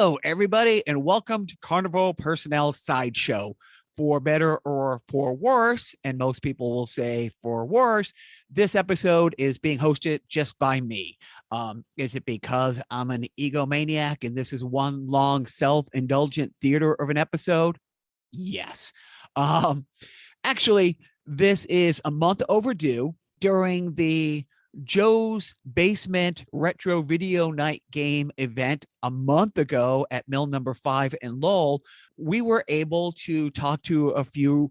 Hello, everybody, and welcome to Carnival Personnel Sideshow. For better or for worse, and most people will say for worse, this episode is being hosted just by me. Is it because I'm an egomaniac and this is one long self-indulgent theater of an episode? Yes. Actually, this is a month overdue. During the Joe's Basement Retro Video Night Game event a month ago at Mill Number 5 in Lowell, we were able to talk to a few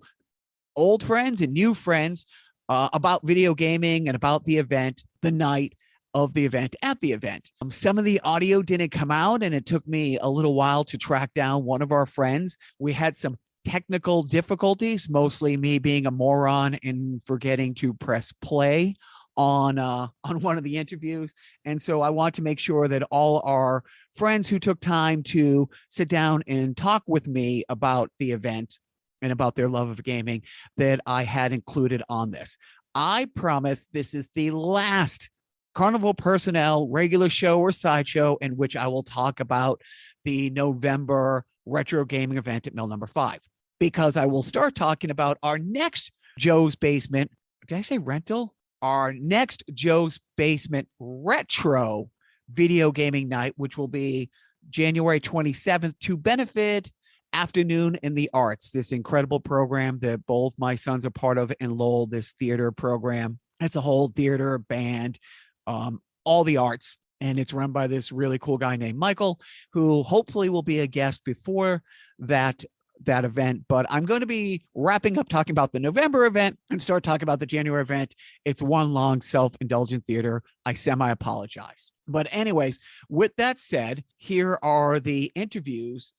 old friends and new friends about video gaming and about the event, the night of the event at the event. Some of the audio didn't come out, and it took me a little while to track down one of our friends. We had some technical difficulties, mostly me being a moron and forgetting to press play on one of the interviews. And so I want to make sure that all our friends who took time to sit down and talk with me about the event and about their love of gaming that I had included on this. I promise this is the last Carnival Personnel regular show or sideshow in which I will talk about the November retro gaming event at Mill Number 5, because I will start talking about our next Joe's Basement. Did I say rental? Our next Joe's Basement retro video gaming night, which will be January 27th, to benefit Afternoon in the Arts, this incredible program that both my sons are part of in Lowell, this theater program. It's a whole theater, band, all the arts. And it's run by this really cool guy named Michael, who hopefully will be a guest before that event. But I'm going to be wrapping up talking about the November event and start talking about the January event. It's one long self-indulgent theater. I semi-apologize. But anyways, with that said, here are the interviews.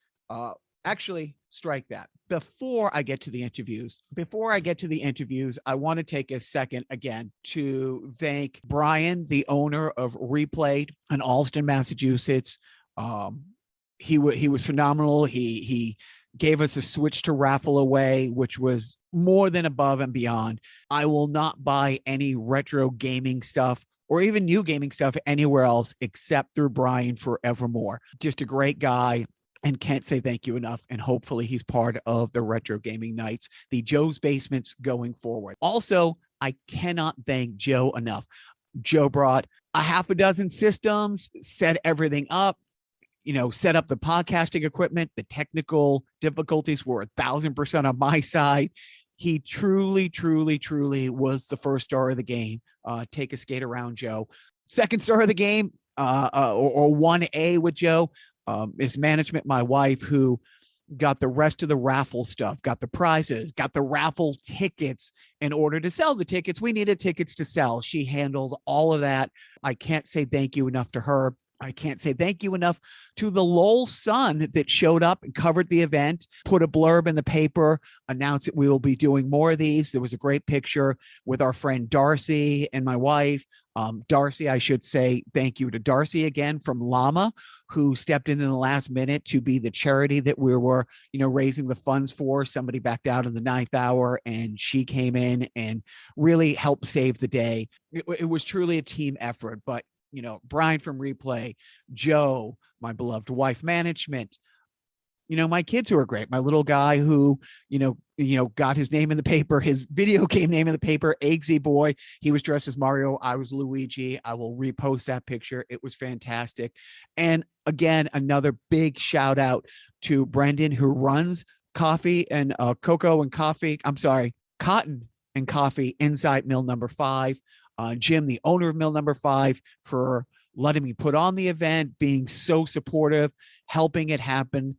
Actually, strike that. Before I get to the interviews, I want to take a second again to thank Bryan, the owner of Replay in Allston, Massachusetts. He was phenomenal. He gave us a Switch to raffle away, which was more than above and beyond. I will not buy any retro gaming stuff or even new gaming stuff anywhere else except through Bryan forevermore. Just a great guy, and can't say thank you enough. And hopefully he's part of the retro gaming nights, the Joe's Basements going forward. Also, I cannot thank Joe enough. Joe brought a half a dozen systems, set everything up, set up the podcasting equipment. The technical difficulties were 1,000% on my side. He truly, truly, truly was the first star of the game. Take a skate around, Joe. Second star of the game, or 1A with Joe, is management, my wife, who got the rest of the raffle stuff, got the prizes, got the raffle tickets. In order to sell the tickets, we needed tickets to sell. She handled all of that. I can't say thank you enough to her. I can't say thank you enough to the Lowell Sun that showed up and covered the event, put a blurb in the paper, announced that we will be doing more of these. There was a great picture with our friend Darcie and my wife. Darcie, I should say thank you to Darcie again from LLAMA, who stepped in the last minute to be the charity that we were, raising the funds for. Somebody backed out in the 9th hour, and she came in and really helped save the day. It was truly a team effort, but Bryan from Replay, Joe, my beloved wife management, my kids who are great, my little guy who, got his name in the paper, his video game name in the paper, Eggsy Boy. He was dressed as Mario. I was Luigi. I will repost that picture. It was fantastic. And again, another big shout out to Brendan, who runs coffee and cotton and coffee inside Mill Number 5. Jim, the owner of Mill Number 5, for letting me put on the event, being so supportive, helping it happen,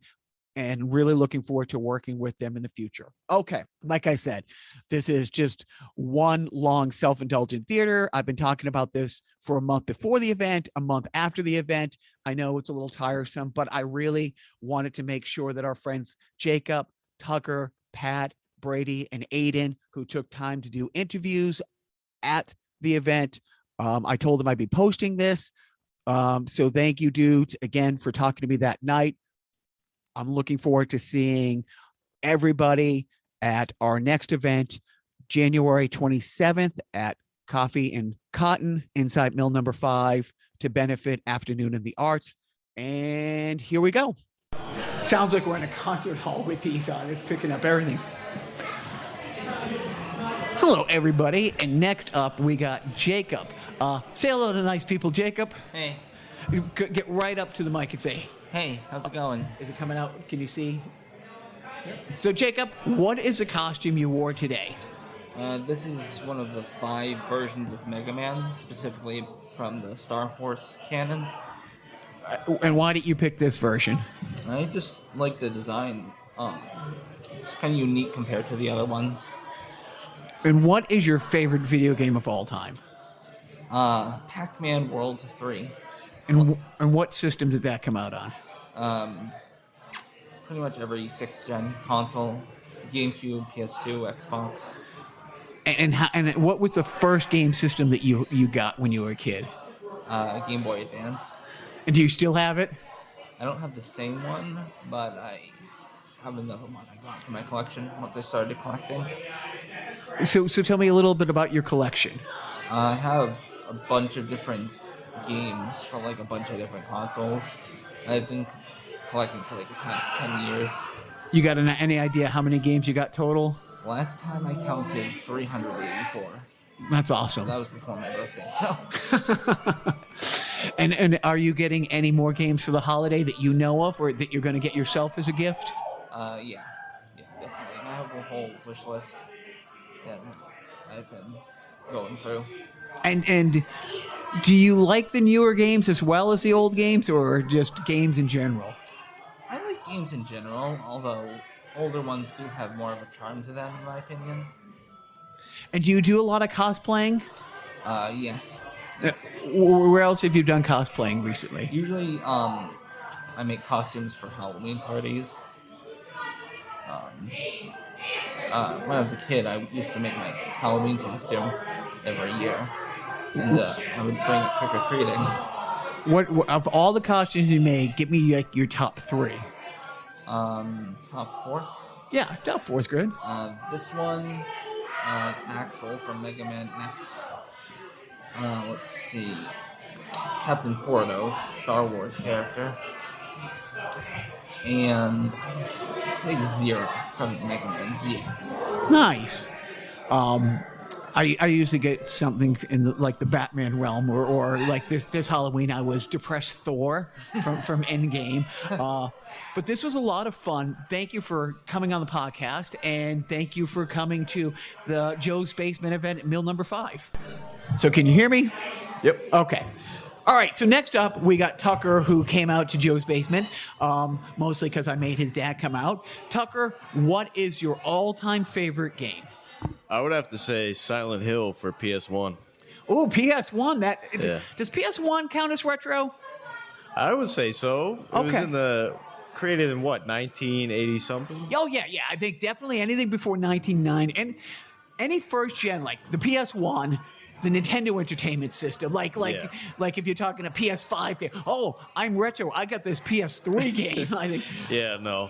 and really looking forward to working with them in the future. Okay, like I said, this is just one long self-indulgent theater. I've been talking about this for a month before the event, a month after the event. I know it's a little tiresome, but I really wanted to make sure that our friends Jacob, Tucker, Pat, Brady, and Aiden, who took time to do interviews at the event. I told them I'd be posting this. So thank you, dudes, again, for talking to me that night. I'm looking forward to seeing everybody at our next event, January 27th at Coffee and Cotton inside Mill Number 5 to benefit Afternoon in the Arts. And here we go. Sounds like we're in a concert hall with these on. It's picking up everything. Hello, everybody. And next up, we got Jacob. Say hello to nice people, Jacob. Hey. Get right up to the mic and say, Hey, how's it going? Is it coming out? Can you see? So, Jacob, what is the costume you wore today? This is one of the 5 versions of Mega Man, specifically from the Star Wars canon. And why did you pick this version? I just like the design. It's kind of unique compared to the other ones. And what is your favorite video game of all time? Pac-Man World 3. And what system did that come out on? Pretty much every 6th gen console, GameCube, PS2, Xbox. And what was the first game system that you got when you were a kid? Game Boy Advance. And do you still have it? I don't have the same one, but I have another one I got for my collection once I started collecting. So tell me a little bit about your collection. I have a bunch of different games for like a bunch of different consoles. I've been collecting for like the past 10 years. You got any idea how many games you got total? Last time I counted 384. That's awesome. That was before my birthday, so. And are you getting any more games for the holiday that you know of or that you're going to get yourself as a gift? Yeah, definitely. I have a whole wish list that I've been going through. And do you like the newer games as well as the old games, or just games in general? I like games in general, although older ones do have more of a charm to them, in my opinion. And do you do a lot of cosplaying? Yes. Where else have you done cosplaying recently? Usually, I make costumes for Halloween parties. When I was a kid, I used to make my Halloween costume every year, and I would bring it trick-or-treating. What of all the costumes you made, give me like your top 3. Top 4? Yeah, top 4 is good. This one, Axel from Mega Man X. Let's see. Captain Porto, Star Wars character. And Zero from Mega Man ZX. Nice. I usually get something in the Batman realm, or like this Halloween I was depressed Thor from Endgame. But this was a lot of fun. Thank you for coming on the podcast, and thank you for coming to the Joe's Basement event at Mill Number 5. So can you hear me? Yep. Okay. All right, so next up, we got Tucker, who came out to Joe's Basement, mostly because I made his dad come out. Tucker, what is your all-time favorite game? I would have to say Silent Hill for PS1. Oh, PS1. Yeah. Does PS1 count as retro? I would say so. It Okay. was created in what, 1980 something? Oh, yeah. I think definitely anything before 1990. And any first gen, like the PS1, the Nintendo Entertainment System, like if you're talking a PS5 game, oh, I'm retro. I got this PS3 game. I think. Yeah, no.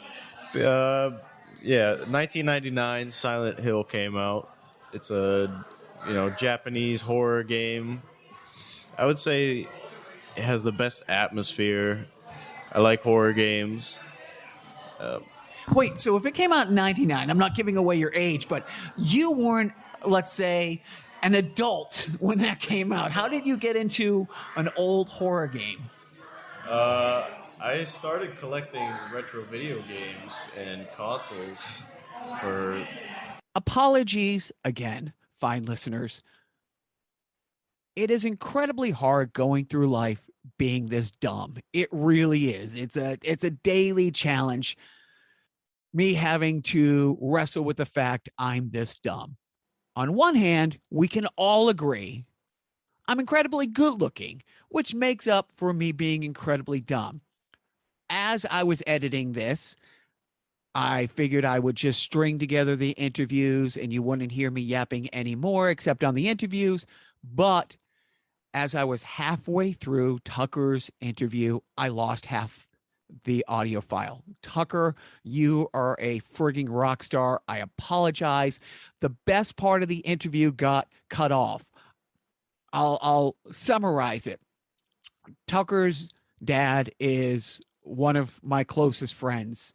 1999 Silent Hill came out. It's a, Japanese horror game. I would say it has the best atmosphere. I like horror games. Wait, so if it came out in 99, I'm not giving away your age, but you weren't, let's say, an adult when that came out. How did you get into an old horror game? I started collecting retro video games and consoles for... Apologies again, fine listeners. It is incredibly hard going through life being this dumb. It really is. It's a daily challenge. Me having to wrestle with the fact I'm this dumb. On one hand, we can all agree I'm incredibly good looking, which makes up for me being incredibly dumb. As I was editing this, I figured I would just string together the interviews and you wouldn't hear me yapping anymore except on the interviews. But as I was halfway through Tucker's interview, I lost half the audio file. Tucker, you are a frigging rock star. I apologize. The best part of the interview got cut off. I'll summarize it. Tucker's dad is one of my closest friends.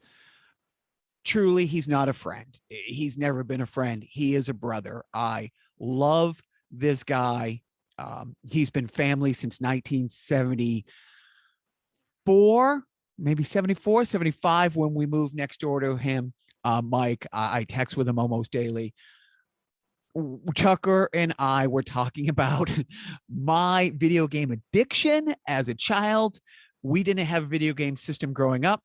Truly, he's not a friend. He's never been a friend. He is a brother. I love this guy. He's been family since 1974, maybe 74, 75, when we moved next door to him. Mike, I text with him almost daily. Tucker and I were talking about my video game addiction as a child. We didn't have a video game system growing up,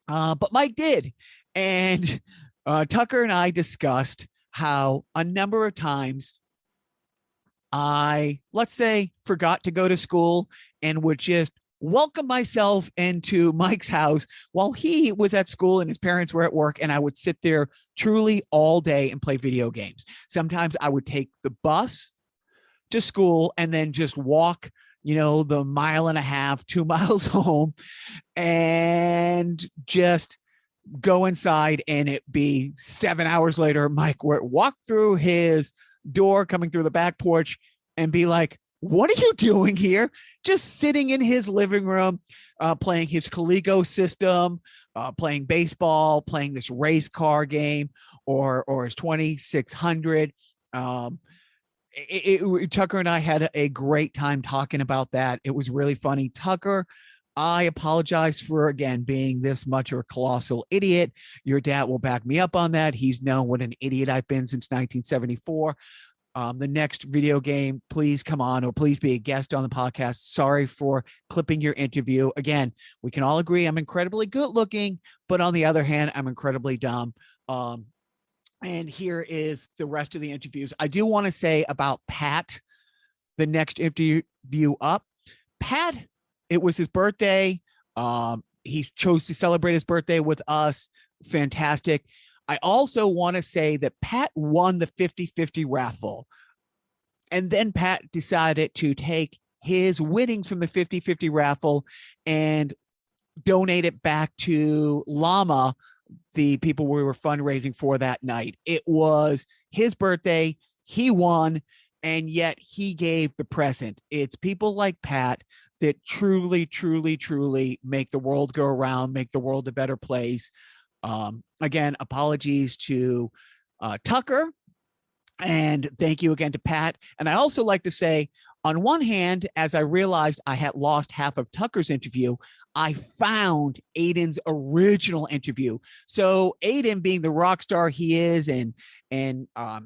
but Mike did. And Tucker and I discussed how a number of times I, let's say, forgot to go to school and would just welcome myself into Mike's house while he was at school and his parents were at work. And I would sit there truly all day and play video games. Sometimes I would take the bus to school and then just walk, the 1.5 miles, 2 miles home, and just go inside, and it be 7 hours later, Mike would walk through his door coming through the back porch and be like, what are you doing here? Just sitting in his living room, playing his Coleco system, playing baseball, playing this race car game, or his 2600. Tucker and I had a great time talking about that. It was really funny. Tucker, I apologize for, again, being this much of a colossal idiot. Your dad will back me up on that. He's known what an idiot I've been since 1974. The next video game, please come on, or please be a guest on the podcast. Sorry for clipping your interview. Again, we can all agree I'm incredibly good looking, but on the other hand, I'm incredibly dumb. And here is the rest of the interviews. I do want to say about Pat, the next interview up. Pat, it was his birthday. He chose to celebrate his birthday with us. Fantastic. I also want to say that Pat won the 50-50 raffle. And then Pat decided to take his winnings from the 50-50 raffle and donate it back to LLAMA, the people we were fundraising for that night. It was his birthday. He won, and yet he gave the present. It's people like Pat that truly, truly, truly make the world go around, make the world a better place. Again, apologies to Tucker, and thank you again to Pat. And I also like to say, on one hand, as I realized I had lost half of Tucker's interview, I found Aiden's original interview. So Aiden, being the rock star he is, and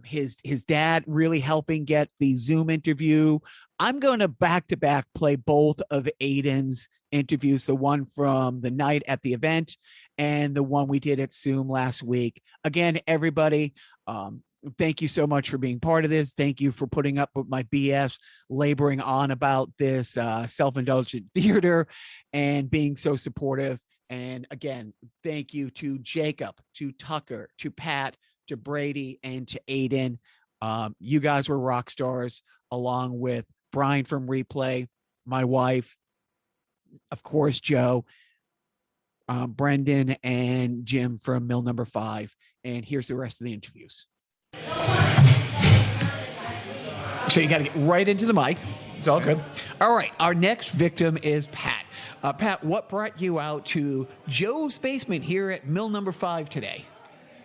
his dad really helping get the Zoom interview, I'm going to back-to-back play both of Aiden's interviews, the one from the night at the event and the one we did at Zoom last week. Again, everybody, thank you so much for being part of this. Thank you for putting up with my BS, laboring on about this self-indulgent theater and being so supportive. And again, thank you to Jacob, to Tucker, to Pat, to Brady, and to Aiden. You guys were rock stars, along with Bryan from Replay, my wife, of course, Joe, Brendan, and Jim from Mill Number 5. And here's the rest of the interviews. So you got to get right into the mic. It's all good. All right. Our next victim is Pat. Pat, what brought you out to Joe's basement here at Mill Number 5 today?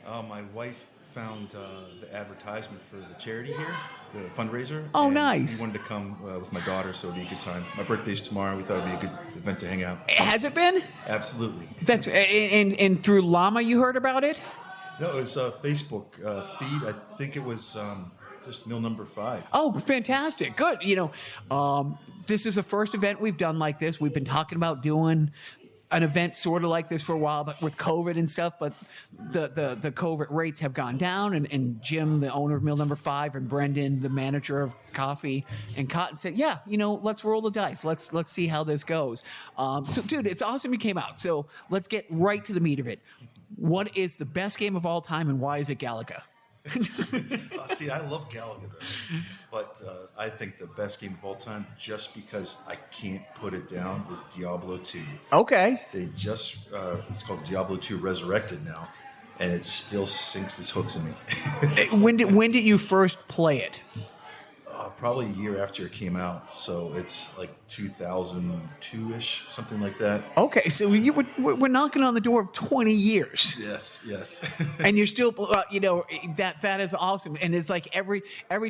My wife found the advertisement for the charity here, the fundraiser. Oh, nice. We wanted to come with my daughter, so it'd be a good time. My birthday's tomorrow. We thought it'd be a good event to hang out. Has it been? Absolutely. That's and through LLAMA you heard about it? No, it was a Facebook feed. I think it was just Mill Number 5. Oh, fantastic. Good. This is the first event we've done like this. We've been talking about doing an event sort of like this for a while, but with COVID and stuff, but the COVID rates have gone down, and Jim, the owner of Mill Number 5, and Brendan, the manager of Coffee and Cotton, said, yeah, let's roll the dice. Let's see how this goes. So dude, it's awesome you came out. So let's get right to the meat of it. What is the best game of all time, and why is it Galaga? See, I love Galaga, though. But I think the best game of all time, just because I can't put it down, is Diablo 2. Okay. They just, it's called Diablo 2 Resurrected now, and it still sinks its hooks in me. When did you first play it? probably a year after it came out. So it's like 2002-ish, something like that. Okay, so we're knocking on the door of 20 years. Yes. And you're still, that is awesome. And it's like every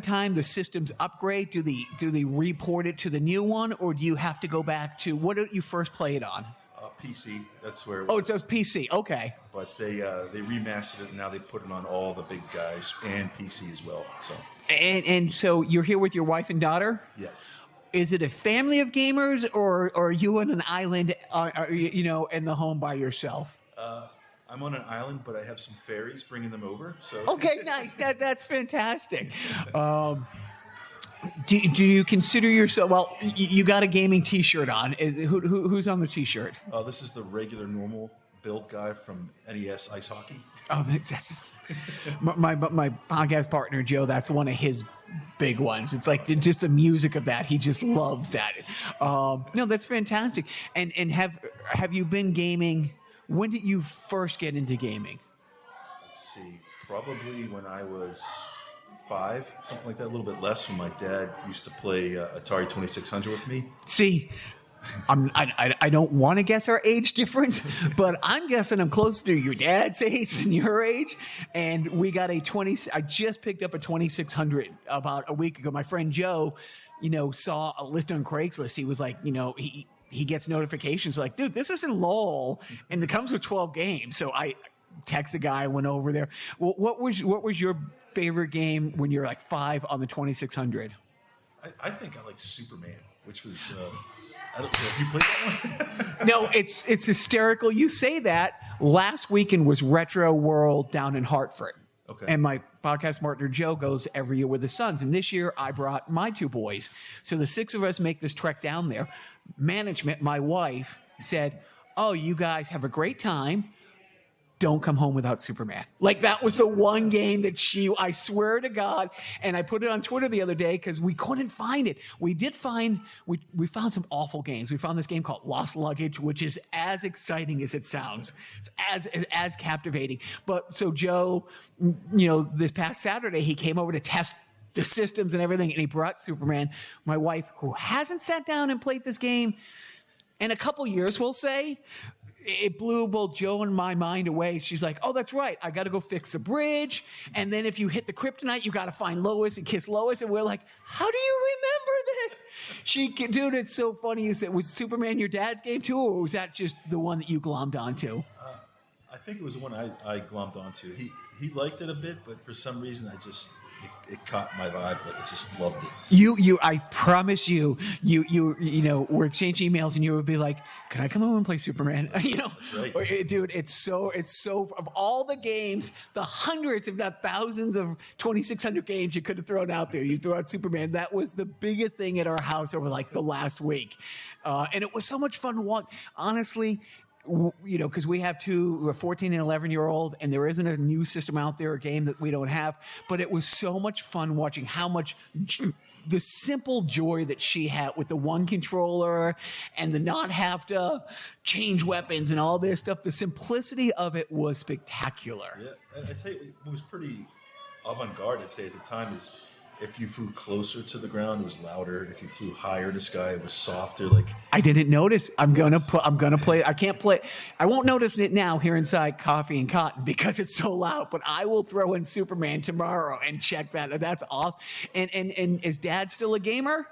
time the systems upgrade, do they report it to the new one, or do you have to go back to what did you first play it on? PC. That's where. Oh, it's a PC. Okay. But they remastered it, and now they put it on all the big guys and PC as well. So. And so you're here with your wife and daughter? Yes. Is it a family of gamers, or are you on an island, in the home by yourself? I'm on an island, but I have some fairies bringing them over. So. Okay, nice. That's fantastic. Do you consider yourself? Well, you got a gaming T-shirt on. Who's on the T-shirt? This is the regular, normal build guy from NES Ice Hockey. Oh, that's my podcast partner Joe. That's one of his big ones. It's like just the music of that. He just loves that. No, that's fantastic. And have you been gaming? When did you first get into gaming? Let's see. Probably when I was 5, something like that, a little bit less, when my dad used to play Atari 2600 with me. See, I don't want to guess our age difference, but I'm guessing I'm close to your dad's age and your age. And we got I just picked up a 2600 about a week ago. My friend Joe, saw a list on Craigslist. He was like, he gets notifications like, dude, this is in Lowell and it comes with 12 games. So I text the guy, went over there. Well, what was your favorite game when you're like 5 on the 2600? I think I like Superman, which was I don't know if you played that one. No, it's hysterical. You say that. Last weekend was Retro World down in Hartford. Okay. And my podcast partner Joe goes every year with the sons. And this year I brought my 2 boys. So the 6 of us make this trek down there. Management, my wife, said, "Oh, you guys have a great time. Don't come home without Superman." Like that was the one game that I swear to God, and I put it on Twitter the other day because we couldn't find it. We found some awful games. We found this game called Lost Luggage, which is as exciting as it sounds. It's as captivating. But so Joe, this past Saturday, he came over to test the systems and everything, and he brought Superman. My wife, who hasn't sat down and played this game in a couple years, we'll say, it blew both Joe and my mind away. She's like, "Oh, that's right. I got to go fix the bridge. And then if you hit the kryptonite, you got to find Lois and kiss Lois." And we're like, "How do you remember this?" Dude, it's so funny. You said, was Superman your dad's game too, or was that just the one that you glommed onto? I think it was the one I glommed onto. He liked it a bit, but for some reason it caught my vibe. Like I just loved it. I promise you, we're exchanging emails and you would be like, "Can I come home and play Superman?" Right. Dude, it's so of all the games, the hundreds, if not thousands of 2600 games you could have thrown out there, you threw out Superman. That was the biggest thing at our house over like the last week. And it was so much fun to watch. Honestly, because we have 2, a 14 and 11-year-old, and there isn't a new system out there, a game that we don't have. But it was so much fun watching how much the simple joy that she had with the one controller and the not have to change weapons and all this stuff. The simplicity of it was spectacular. Yeah, I tell you, it was pretty avant-garde. I'd say at the time is. If you flew closer to the ground, it was louder. If you flew higher in the sky, it was softer. Like I didn't notice. I'm gonna play. I can't play. I won't notice it now here inside Coffee and Cotton because it's so loud. But I will throw in Superman tomorrow and check that. That's awesome. And is Dad still a gamer?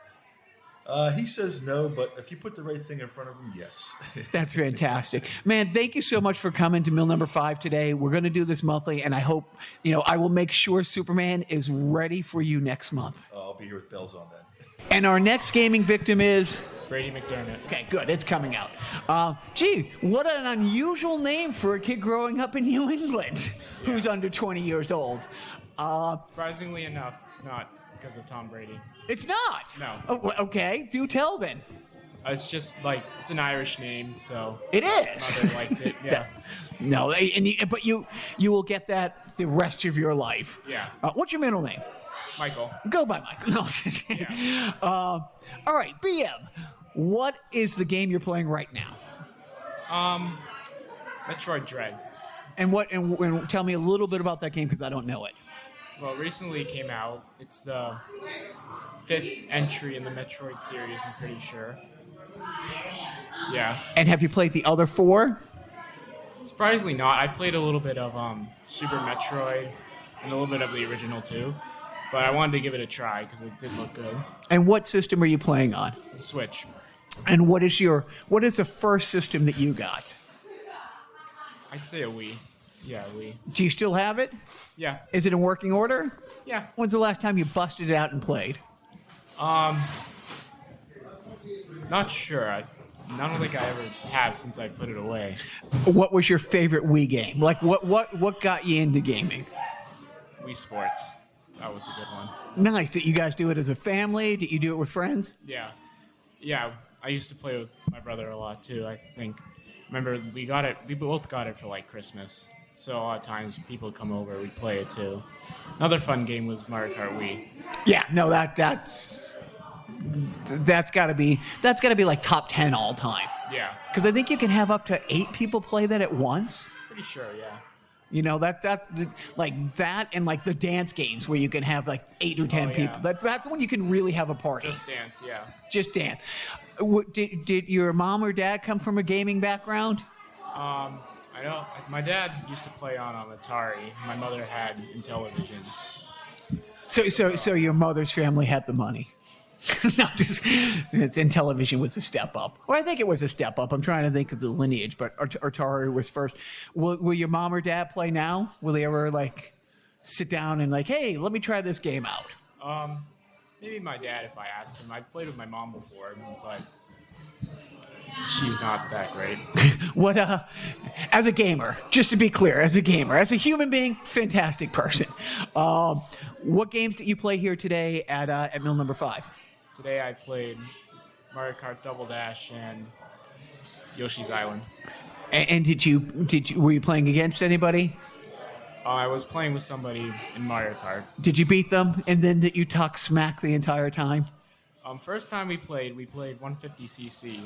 He says no, but if you put the right thing in front of him, yes. That's fantastic. Man, thank you so much for coming to Mill Number 5 today. We're going to do this monthly, and I hope, I will make sure Superman is ready for you next month. I'll be here with bells on then. And our next gaming victim is... Brady McDermott. Okay, good. It's coming out. What an unusual name for a kid growing up in New England who's under 20 years old. Surprisingly enough, it's not because of Tom Brady. It's not? No. Oh, okay. Do tell then. It's just it's an Irish name, so... It is? Mother liked it, yeah. No, but you will get that the rest of your life. Yeah. What's your middle name? Michael. Go by Michael. No, yeah. All right, BM. What is the game you're playing right now? Metroid Dread. And tell me a little bit about that game because I don't know it. Well, recently it came out. It's the 5th entry in the Metroid series, I'm pretty sure. Yeah. And have you played the other 4? Surprisingly not. I played a little bit of Super Metroid and a little bit of the original too. But I wanted to give it a try because it did look good. And what system are you playing on? Switch. And what is the first system that you got? I'd say a Wii. Yeah, a Wii. Do you still have it? Yeah. Is it in working order? Yeah. When's the last time you busted it out and played? Not sure. I don't think I ever have since I put it away. What was your favorite Wii game? Like what got you into gaming? Wii Sports. That was a good one. Nice. Did you guys do it as a family? Did you do it with friends? Yeah. Yeah, I used to play with my brother a lot too, I think. Remember, we both got it for like Christmas. So a lot of times people come over, we play it too. Another fun game was Mario Kart Wii. Yeah, no, that's got to be like top 10 all time. Yeah. Because I think you can have up to 8 people play that at once. Pretty sure, yeah. You know, that like that and like the dance games where you can have like 8 or 10 people. That's when you can really have a party. Just Dance, yeah. Just Dance. Did your mom or dad come from a gaming background? I know my dad used to play on Atari. My mother had Intellivision. So your mother's family had the money. No, just Intellivision was a step up. Well, I think it was a step up. I'm trying to think of the lineage, but Atari was first. Will your mom or dad play now? Will they ever like sit down and like, hey, let me try this game out? Maybe my dad if I asked him. I've played with my mom before, but she's not that great. What as a gamer, just to be clear, as a human being, fantastic person. What games did you play here today at Mill Number 5? Today I played Mario Kart Double Dash and Yoshi's Island. And were you playing against anybody? I was playing with somebody in Mario Kart. Did you beat them? And then did you talk smack the entire time? First time we played 150cc.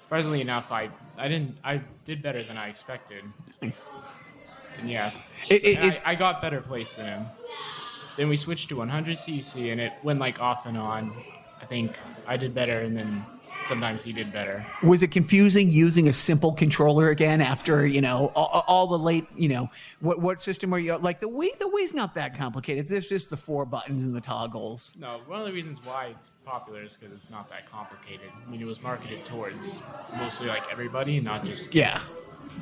Surprisingly enough, I did better than I expected. Nice. And yeah, I got better place than him. Then we switched to 100cc, and it went like off and on. I think I did better, and then sometimes he did better. Was it confusing using a simple controller again after, all the late, what system are you, like the Wii? The Wii's not that complicated. It's just the 4 buttons and the toggles. No, one of the reasons why it's popular is because it's not that complicated. I mean, it was marketed towards mostly like everybody, not just kids. Yeah.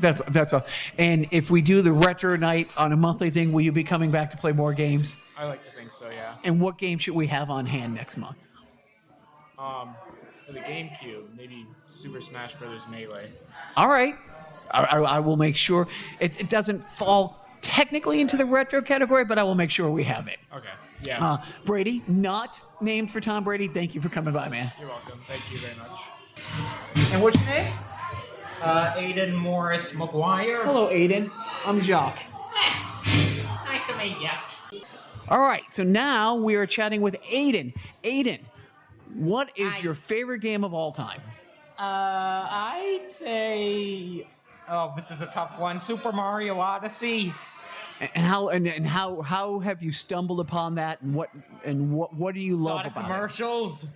That's all. And if we do the retro night on a monthly thing, will you be coming back to play more games? I like to think so, yeah. And what game should we have on hand next month? For the GameCube, maybe Super Smash Bros. Melee. All right. I will make sure. It doesn't fall technically into the retro category, but I will make sure we have it. Okay, yeah. Brady, not named for Tom Brady. Thank you for coming by, man. You're welcome. Thank you very much. And what's your name? Aiden Morris McGuire. Hello, Aiden. I'm Jacques. Nice to meet you. All right, so now we are chatting with Aiden. Aiden, what is your favorite game of all time? I'd say, this is a tough one. Super Mario Odyssey. And how have you stumbled upon that? And what do you love Saw the about commercials,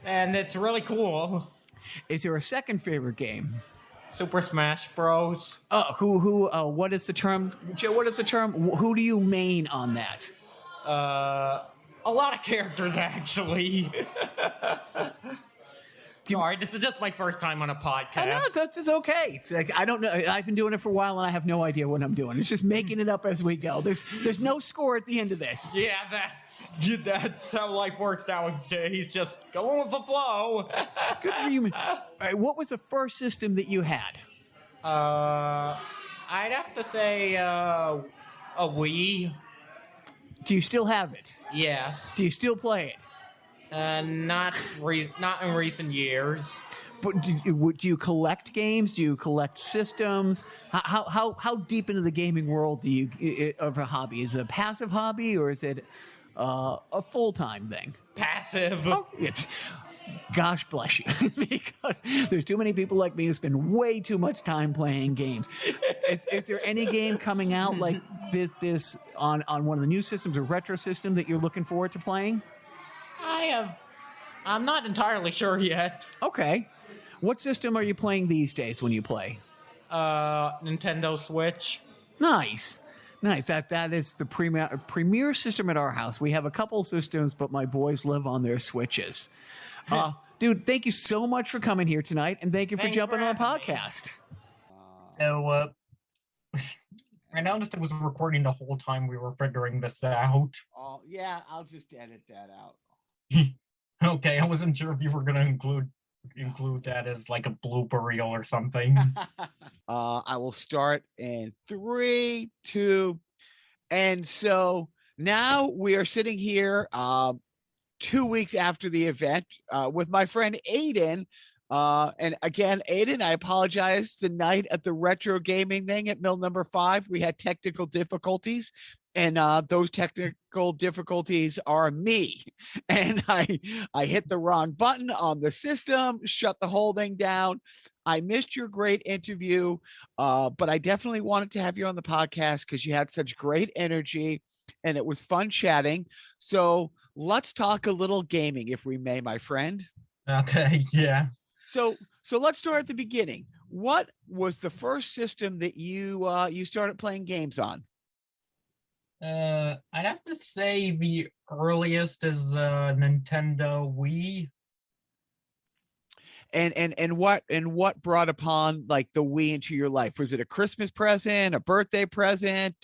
and it's really cool. it? Is there a second favorite game? Super Smash Bros. What is the term? Joe, what is the term? Who do you main on that? A lot of characters, actually. Sorry, this is just my first time on a podcast. I know, it's okay. It's like, I don't know. I've been doing it for a while, and I have no idea what I'm doing. It's just making it up as we go. There's no score at the end of this. Yeah, that's how life works nowadays. Just going with the flow. Good for you. All right, what was the first system that you had? I'd have to say a Wii. Do you still have it? Yes. Do you still play it? Not in recent years. But do you collect games? Do you collect systems? How deep into the gaming world do you of a hobby? Is it a passive hobby or is it a full-time thing? Passive. Oh, gosh bless you, because there's too many people like me who spend way too much time playing games. Is there any game coming out like this on one of the new systems or retro system that you're looking forward to playing? I'm not entirely sure yet. Okay. What system are you playing these days when you play? Nintendo Switch. Nice. That is the premier system at our house. We have a couple systems, but my boys live on their Switches. Dude, thank you so much for coming here tonight, and thank you for jumping on the podcast. So, I noticed it was recording the whole time we were figuring this out. Oh, yeah, I'll just edit that out. Okay, I wasn't sure if you were going to include that as like a blooper reel or something. I will start in 3, 2, and so now we are sitting here 2 weeks after the event with my friend Aiden. And again, Aiden, I apologize. The night at the retro gaming thing at Mill Number 5, we had technical difficulties. And those technical difficulties are me. And I hit the wrong button on the system, shut the whole thing down. I missed your great interview, but I definitely wanted to have you on the podcast because you had such great energy and it was fun chatting. So let's talk a little gaming, if we may, my friend. Okay, yeah. So let's start at the beginning. What was the first system that you started playing games on? I'd have to say the earliest is Nintendo Wii. And what brought upon like the Wii into your life? Was it a Christmas present, a birthday present?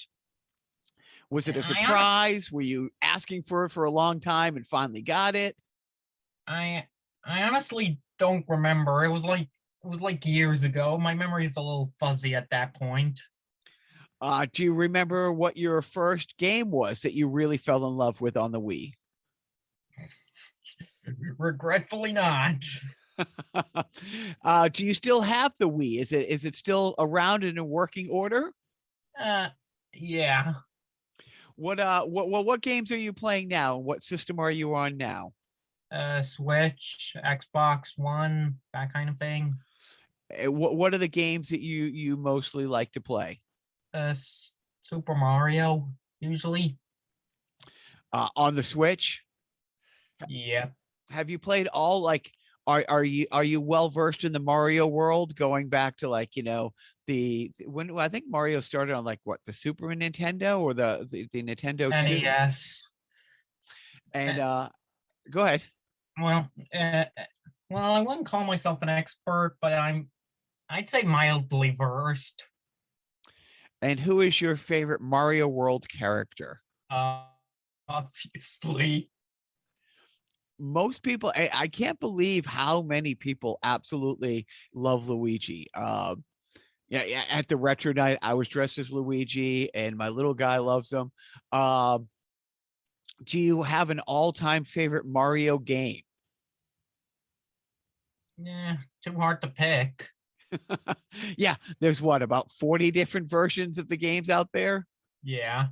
Was it a surprise? Were you asking for it for a long time and finally got it? I honestly don't remember. It was like years ago. My memory is a little fuzzy at that point. Do you remember what your first game was that you really fell in love with on the Wii? Regretfully not. Do you still have the Wii? Is it still around and in working order? Yeah. What games are you playing now? What system are you on now? Switch, Xbox One, that kind of thing. What are the games that you mostly like to play? Super Mario, usually. On the Switch? Yeah. Have you played all like are you well versed in the Mario world, going back to like, when I think Mario started on like what, the Super Nintendo or the Nintendo 2? NES. And go ahead. Well, I wouldn't call myself an expert, but I'd say mildly versed. And who is your favorite Mario World character? Obviously. Most people, I can't believe how many people absolutely love Luigi. Yeah, at the retro night, I was dressed as Luigi, and my little guy loves him. Do you have an all-time favorite Mario game? Yeah, too hard to pick. Yeah, there's what, about 40 different versions of the games out there? Yeah.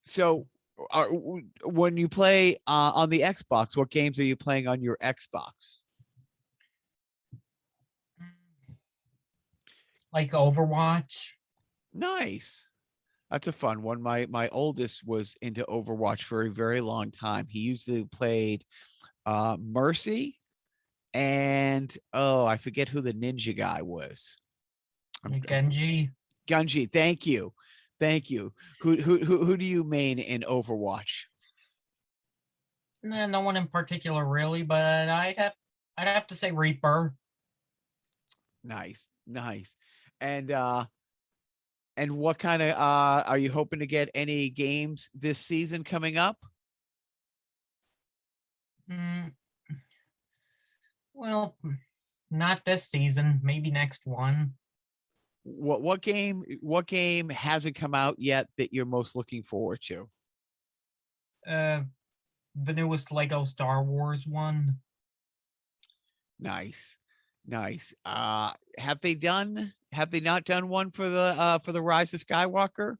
So when you play on the Xbox, what games are you playing on your Xbox? Like Overwatch. Nice. That's a fun one. My oldest was into Overwatch for a very long time. He usually played Mercy and I forget who the ninja guy was. Genji. Thank you. Who do you main in Overwatch? Nah, no one in particular really, but I'd have to say Reaper. Nice. And what kind of are you hoping to get any games this season coming up? Well, not this season, maybe next one. What game hasn't come out yet that you're most looking forward to? The newest Lego Star Wars one. Nice. Have they not done one for the Rise of Skywalker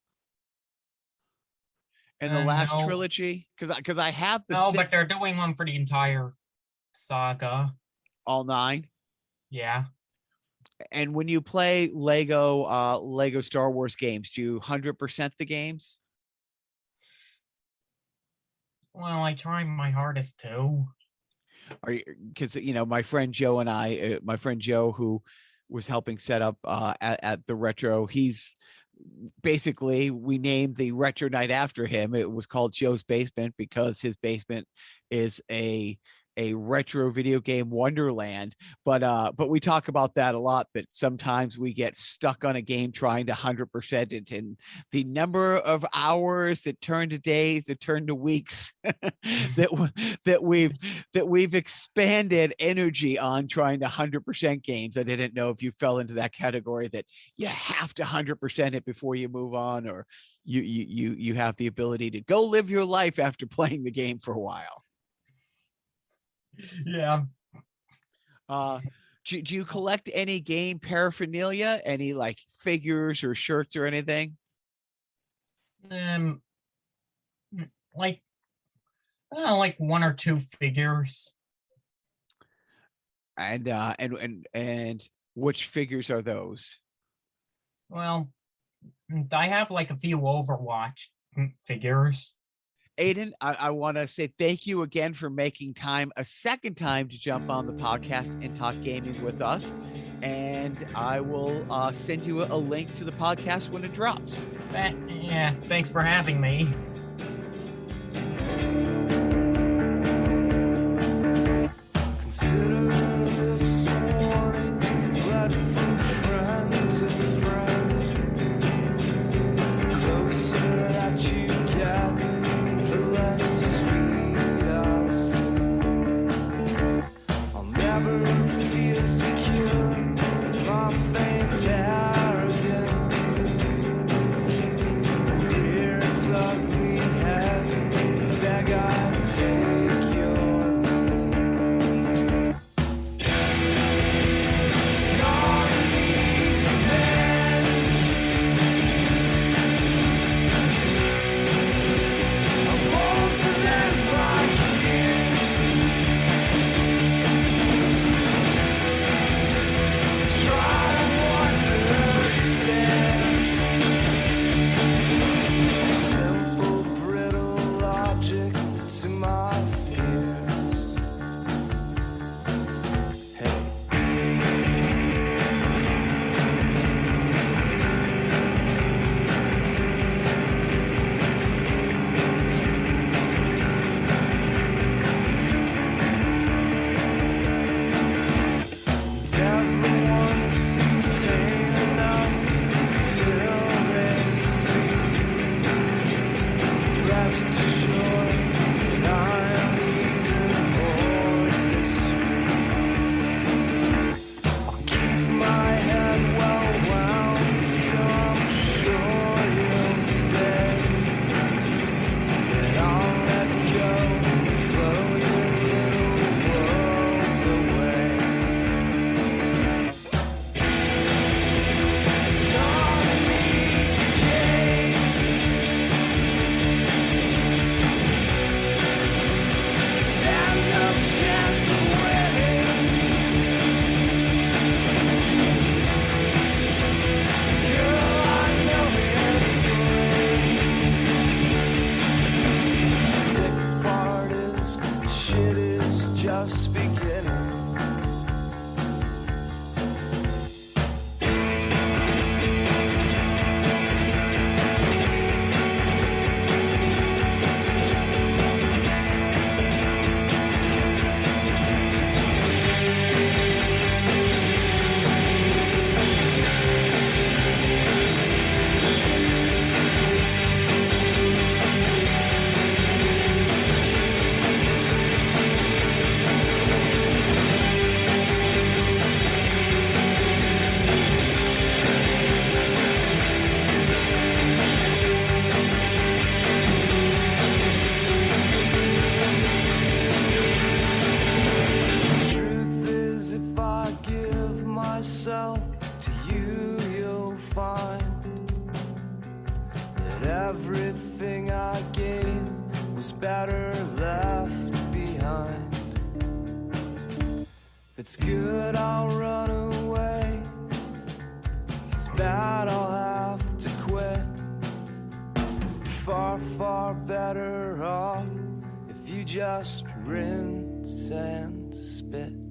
and the last no. trilogy? Because I have the No, but they're doing one for the entire Saga. All 9. Yeah. And when you play Lego Star Wars games, do you 100% the games? Well, I try my hardest to. Are you, because my friend Joe and I, my friend Joe, who was helping set up at the retro, he's basically, we named the retro night after him. It was called Joe's Basement because his basement is a retro video game wonderland. But we talk about that a lot, that sometimes we get stuck on a game trying to 100% it, and the number of hours that turn to days, that turn to weeks, that we've expanded energy on trying to 100% games. I didn't know if you fell into that category, that you have to 100% it before you move on, or you have the ability to go live your life after playing the game for a while. Yeah. Do you collect any game paraphernalia, any like figures or shirts or anything? Like, like 1 or 2 figures. And which figures are those? Well, I have like a few Overwatch figures. Aiden, I want to say thank you again for making time a second time to jump on the podcast and talk gaming with us. And I will send you a link to the podcast when it drops. Yeah, thanks for having me. Consider this warning, led from friend to friend. Closer that you get, the less sweet I'll seem. I'll never feel secure in my faint arrogance. Rear its ugly head, beg I take yours. Simple, brittle logic to my fears. Hey. Everyone seems sane enough till they speak. Rest assured that I am eager or discreet. I'll keep my head well wound till I'm sure you'll stay. Then I'll let go, blow your little world away. It's not an easy game. Stand up, chance of winning. Girl, I know it's late. Sick part is, shit is just beginning. Truth is, if I give myself to you, you'll find that everything I gave was better left behind. If it's good, I'll run away. If it's bad, I'll have to quit. Far, far better off if you just rinse and spit.